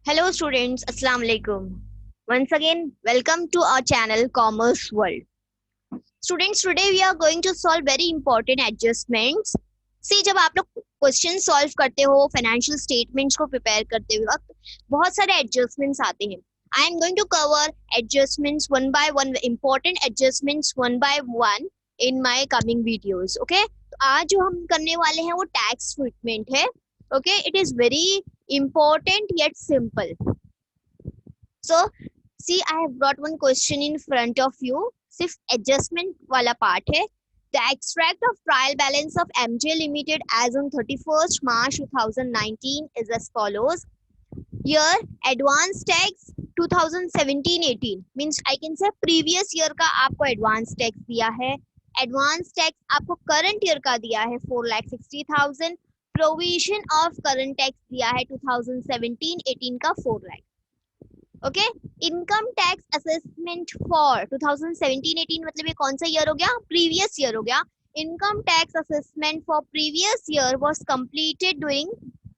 Hello students, Assalamu alaikum. Once again, welcome to our channel Commerce World. Students, today we are going to solve very important adjustments. See, जब आप लोग question solve करते हो, financial statements को prepare करते हुए वक्त बहुत सारे एडजस्टमेंट्स आते हैं. I am going to cover adjustments one by one, important adjustments one by one in my coming videos. Okay? तो आज जो हम करने वाले हैं वो टैक्स ट्रीटमेंट है. Okay? It is very important yet simple. So, see, I have brought one question in front of you. सिर्फ adjustment वाला part है. The extract of trial balance of MJ Limited as on 31st March 2019 is as follows. Here, advance tax 2017-18 means I can say previous year का आपको advance tax दिया है. Advance tax आपको current year का दिया है 4,60,000. Provision of current tax दिया है 2017-18 का 4 lakh. Okay. Income tax assessment for 2017-18 मतलब ये कौन सा ईयर हो गया? प्रीवियस ईयर हो गया. Income tax assessment for previous year was completed during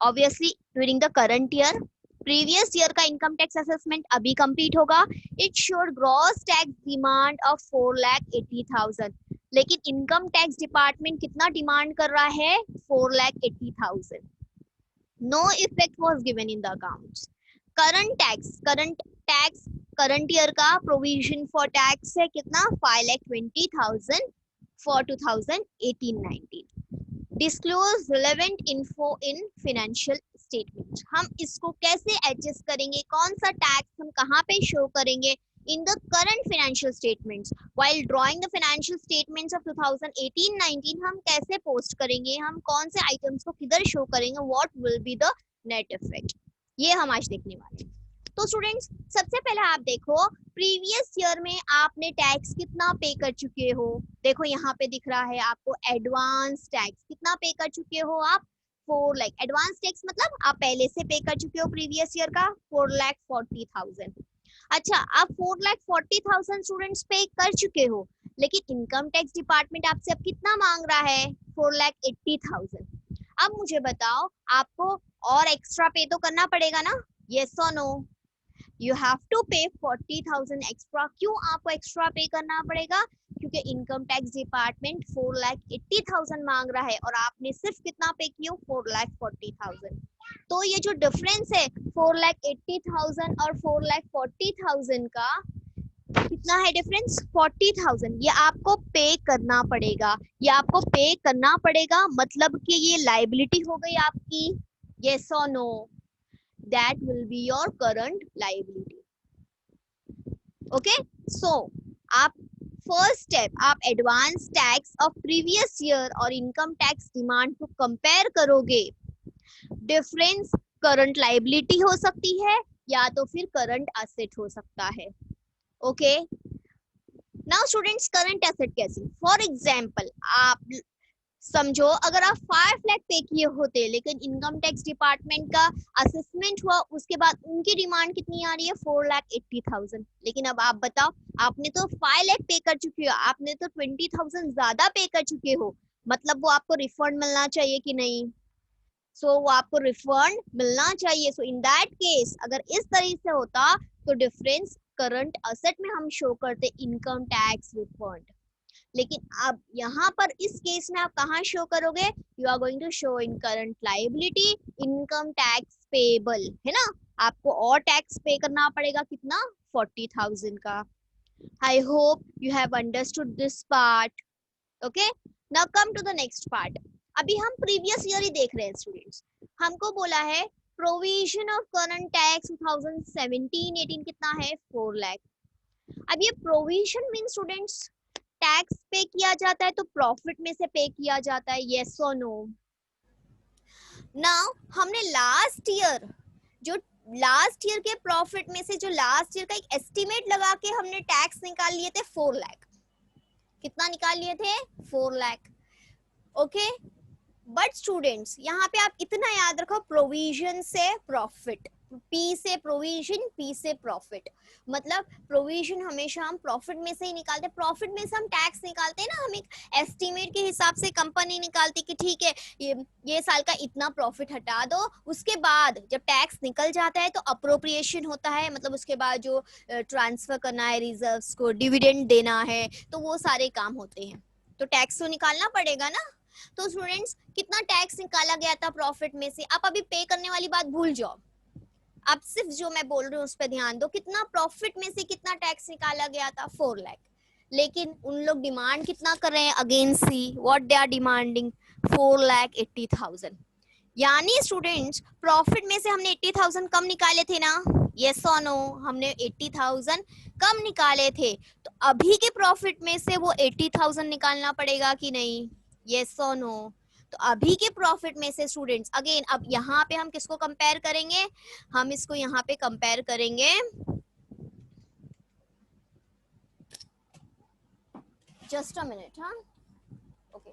obviously during the current year. Previous year का इनकम टैक्स असेसमेंट अभी कंप्लीट होगा. It showed gross tax demand of 4,80,000. लेकिन इनकम टैक्स डिपार्टमेंट कितना demand कर रहा है? 4,80,000. No effect was given in the accounts. Current year का provision for tax है कितना? 5,20,000 for 2018-19. Disclose relevant info in financial statement. हम इसको कैसे एडजस्ट करेंगे? कौन सा टैक्स हम कहाँ पे शो करेंगे? In the current financial statements. While drawing the financial statements of 2018-19 हम कैसे पोस्ट करेंगे? हम कौन से आइटम्स को किधर शो करेंगे? What will be the net effect? ये हम आज देखने वाले हैं. तो स्टूडेंट्स, सबसे पहले आप देखो प्रीवियस ईयर में आपने टैक्स कितना पे कर चुके हो. देखो यहाँ पे दिख रहा है आपको एडवांस टैक्स कितना पे कर चुके हो आप? 4 लाख. एडवांस टैक्स मतलब आप पहले से पे कर चुके हो प्रीवियस ईयर का 4,40,000. अच्छा, आप 4,40,000 स्टूडेंट्स पे कर चुके हो, लेकिन इनकम टैक्स डिपार्टमेंट आपसे अब कितना मांग रहा है? 4,80,000. अब मुझे बताओ, आपको और एक्स्ट्रा पे तो करना पड़ेगा ना? यस और नो? यू हैव टू पे 40,000 एक्स्ट्रा. क्यों आपको एक्स्ट्रा पे करना पड़ेगा? क्योंकि इनकम टैक्स डिपार्टमेंट 4,80,000 मांग रहा है और आपने सिर्फ कितना पे किया? 4,40,000. तो ये जो डिफरेंस है 4,80,000 और 4,40,000 का कितना है डिफरेंस? 40,000. ये आपको पे करना पड़ेगा. ये आपको पे करना पड़ेगा मतलब कि ये लायबिलिटी हो गई आपकी. yes or no? That will be your current liability. Okay, so आप फर्स्ट स्टेप आप advance tax of previous year और इनकम टैक्स डिमांड को कंपेयर करोगे. डिफरेंस करंट लायबिलिटी हो सकती है या तो फिर करंट एसेट हो सकता है. Okay. Now students, current asset कैसे? फॉर एग्जांपल आप समझो अगर आप 5 लाख पे किए होते लेकिन इनकम टैक्स डिपार्टमेंट का असेसमेंट हुआ, उसके बाद उनकी डिमांड कितनी आ रही है? 4,80,000. लेकिन अब आप बताओ, आपने तो 5 लाख पे कर चुके हो, आपने तो 20,000 ज्यादा पे कर चुके हो, मतलब वो आपको रिफंड मिलना चाहिए कि नहीं? सो वो आपको रिफंड मिलना चाहिए. सो इन दैट केस अगर इस तरीके से होता तो डिफरेंस करंट असेट में हम शो करते इनकम टैक्स रिफंड. लेकिन अब यहाँ पर इस केस में आप कहाँ शो करोगे? You are going to show in current liability income tax payable, है ना? आपको और टैक्स पे करना पड़ेगा कितना? 40,000 का. I hope you have understood this part. Okay, now come to the next part. अभी हम प्रीवियस ईयर ही देख रहे हैं स्टूडेंट्स. हमको बोला है प्रोविजन ऑफ करंट टैक्स 2017-18 कितना है? 4 लाख. अब ये प्रोविजन मीन स्टूडेंट्स टैक्स पे किया जाता है तो प्रॉफिट में से पे किया जाता है. यस और नो? नाउ हमने लास्ट ईयर के प्रॉफिट में से जो लास्ट ईयर का एक एस्टिमेट लगा के हमने टैक्स निकाल लिए थे 4 लाख. कितना निकाल लिए थे? 4 लाख. ओके. बट स्टूडेंट्स यहाँ पे आप इतना याद रखो, प्रोविजन से प्रॉफिट, पी से प्रोविजन, पी से प्रॉफिट, मतलब प्रोविजन हमेशा हम प्रॉफिट में से ही निकालते हैं, प्रॉफिट में से हम टैक्स निकालते हैं ना, हम एक एस्टिमेट के हिसाब से कंपनी निकालती कि ठीक है ये साल का इतना प्रॉफिट हटा दो, उसके बाद जब टैक्स निकल जाता है तो अप्रोप्रिएशन होता है, मतलब उसके बाद जो ट्रांसफर करना है रिजर्व्स को, डिविडेंड देना है, तो वो सारे काम होते हैं, तो टैक्स तो निकालना पड़ेगा ना। तो स्टूडेंट्स कितना टैक्स निकाला गया था प्रॉफिट में से, आप अभी पे करने वाली बात भूल जाओ, आप सिर्फ जो मैं बोल रही हूँ उस पर ध्यान दो, कितना प्रॉफिट में से कितना टैक्स निकाला गया था, 4 लाख। लेकिन उन लोग डिमांड कितना कर रहे हैं, again see what they are demanding, 4,80,000। यानी स्टूडेंट्स प्रॉफिट में से हमने 80,000 कम निकाले थे ना, यस और नो, हमने 80,000 कम निकाले थे, तो अभी के प्रॉफिट में से वो 80,000 निकालना पड़ेगा कि नहीं, यस और नो। तो अभी के प्रॉफिट में से स्टूडेंट्स अगेन, अब यहाँ पे हम किसको कंपेयर करेंगे, हम इसको यहाँ पे कंपेयर करेंगे, जस्ट अ मिनट, हाँ ओके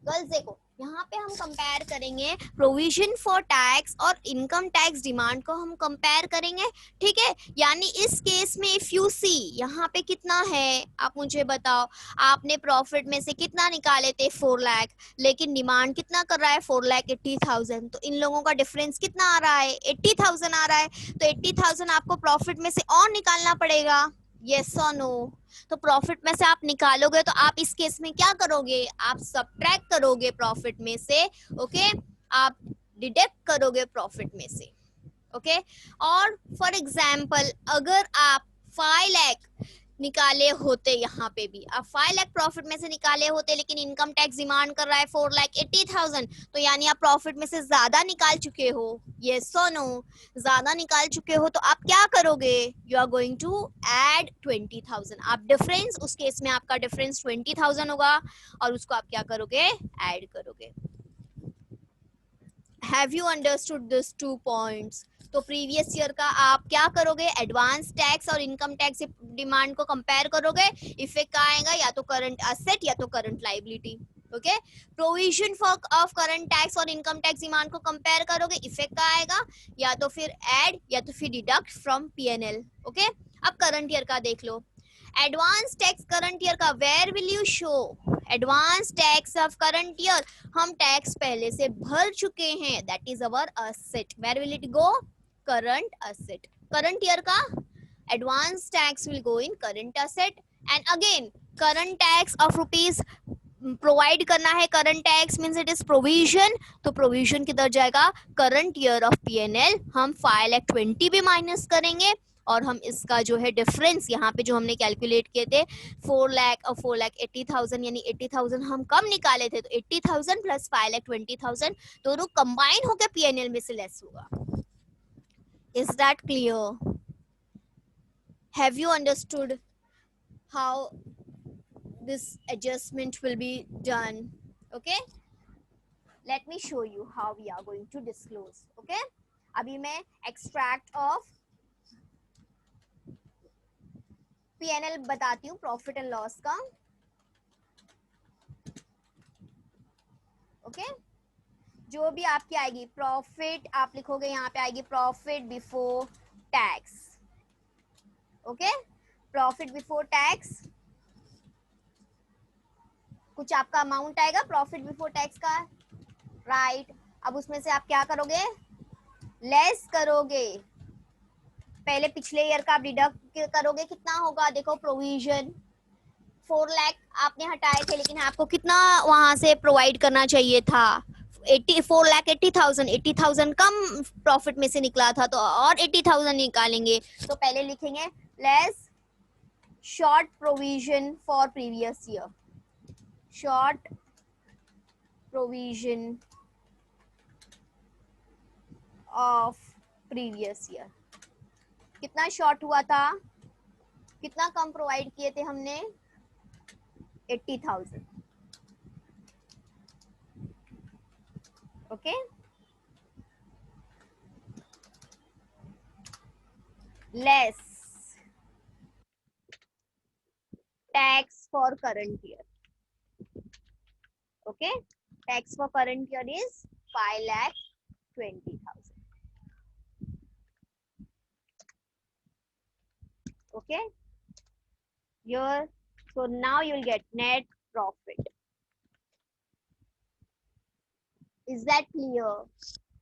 गर्ल्स, देखो यहाँ पे हम कंपेयर करेंगे प्रोविजन फॉर टैक्स और इनकम टैक्स डिमांड को हम कंपेयर करेंगे, ठीक है। यानी इस केस में इफ यू सी यहाँ पे कितना है, आप मुझे बताओ, आपने प्रॉफिट में से कितना निकाले थे, 4 लाख, लेकिन डिमांड कितना कर रहा है, 4,80,000, तो इन लोगों का डिफरेंस कितना आ रहा है, 80,000 आ रहा है, तो 80,000 आपको प्रॉफिट में से और निकालना पड़ेगा, यस और नो। तो प्रॉफिट में से आप निकालोगे तो आप इस केस में क्या करोगे, आप सब्ट्रैक्ट करोगे प्रॉफिट में से, ओके, आप डिडक्ट करोगे प्रॉफिट में से, ओके। और फॉर एग्जाम्पल अगर आप 5 लाख निकाले होते, यहाँ पे भी आप 5 लाख प्रॉफिट में से निकाले होते, लेकिन इनकम टैक्स डिमांड कर रहा है 4,80,000, तो यानी आप प्रॉफिट में से ज्यादा निकाल चुके हो, यस और नो, ज्यादा निकाल चुके हो, तो आप क्या करोगे, you are going to add 20,000, आप डिफरेंस, उस केस में आपका डिफरेंस 20,000 होगा, और उसको आप क्या करोगे, ऐड करोगे। Have you understood this 2 points. तो प्रीवियस ईयर का आप क्या करोगे, एडवांस टैक्स और इनकम टैक्स डिमांड को कंपेयर करोगे, इफेक्ट क्या आएगा, या तो करंट असेट या तो current liability, okay. Provision for of current tax और इनकम टैक्स डिमांड को कंपेयर करोगे, इफेक्ट क्या आएगा, या तो फिर ऐड या तो फिर डिडक्ट फ्रॉम पीएनएल, ओके। अब करंट ईयर का देख लो, एडवांस टैक्स करंट ईयर का, where will you show advance tax of current year, हम टैक्स पहले से भर चुके हैं, that is our asset, where will it go, current asset, current year का advance tax will go in current asset, and again current tax of rupees provide करना है, current tax means it is provision, तो provision किधर जाएगा, current year of PNL, हम 5,20,000 भी minus करेंगे, और हम इसका जो है डिफरेंस यहाँ पे जो हमने कैलकुलेट किए थे 4 लाख और 4,80,000, यानी 80,000 हम कम निकाले थे, तो 80,000 प्लस 5,20,000 दोनों कंबाइन होकर पीएनएल में से लेस होगा। Is that clear, have you understood how this adjustment will be done, okay, let me show you how we are going to disclose, okay। अभी मैं extract of P&L बताती हूँ, profit and loss का, okay. जो भी आपकी आएगी profit, आप लिखोगे यहाँ पे आएगी profit before tax, okay, profit before tax, कुछ आपका अमाउंट आएगा प्रॉफिट बिफोर टैक्स का, राइट। अब उसमें से आप क्या करोगे, लेस करोगे, पहले पिछले ईयर का आप डिडक्ट करोगे, कितना होगा, देखो प्रोविजन 4 लाख आपने हटाए थे, लेकिन आपको कितना वहां से प्रोवाइड करना चाहिए था, 4,80,000, 80,000 कम प्रॉफिट में से निकला था, तो और 80,000 निकालेंगे, तो पहले लिखेंगे less short provision for previous year, short provision of previous year, कितना शॉर्ट हुआ था, कितना कम प्रोवाइड किए थे हमने, 80,000, okay, less tax for current year, Okay, tax for current year is 5,20,000. Okay, here, so now you'll get net profit. Is that clear?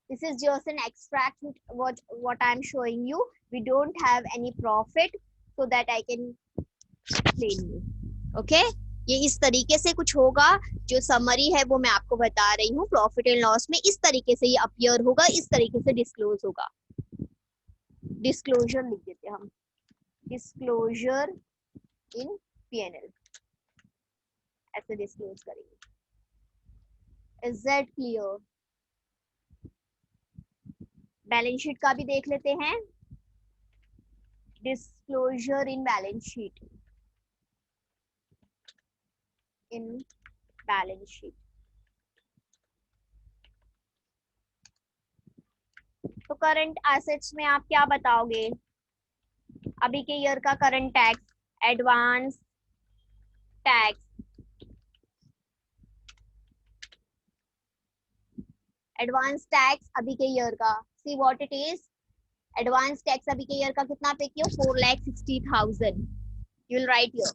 This is just an extract what I'm showing you. We don't have any profit, so that I can explain you. Okay, ये इस तरीके से कुछ होगा. जो summary है वो मैं आपको बता रही हूँ. प्रॉफिट एंड लॉस में इस तरीके से ये अपीयर होगा, इस तरीके से डिस्क्लोज होगा. डिस्क्लोजर लिख देते हैं हम. डिस्क्लोजर इन P&L ऐसे डिस्क्लोज करेंगे. Is that clear? Balance sheet का भी देख लेते हैं. Disclosure in balance sheet. In balance sheet. तो करंट एसेट्स में आप क्या बताओगे? अभी के ईयर का current tax, advance tax, advance tax अभी के ईयर का. See what it is. Advance tax अभी के ईयर का कितना पे किया? 4,60,000. You will write here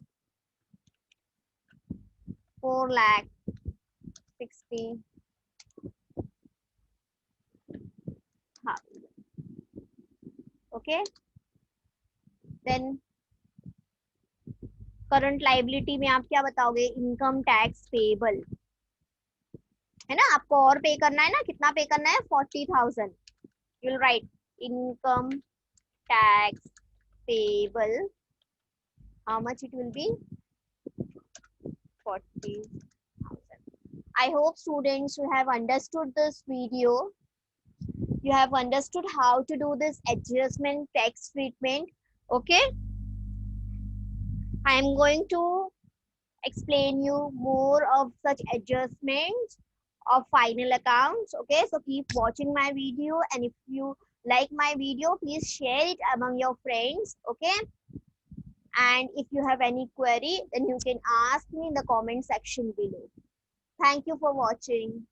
4,60,000. Okay, then current liability में आप क्या बताओगे? इनकम टैक्स पेबल है ना. आपको और पे करना है ना. कितना पे करना है? 40,000. You will right income tax payable. How much it will be? 40,000. I hope students you have understood this video. You have understood how to do this adjustment tax treatment. Okay, I am going to explain you more of such adjustments of final accounts. Okay, so keep watching my video, and if you like my video, please share it among your friends. Okay, and if you have any query, then you can ask me in the comment section below. Thank you for watching.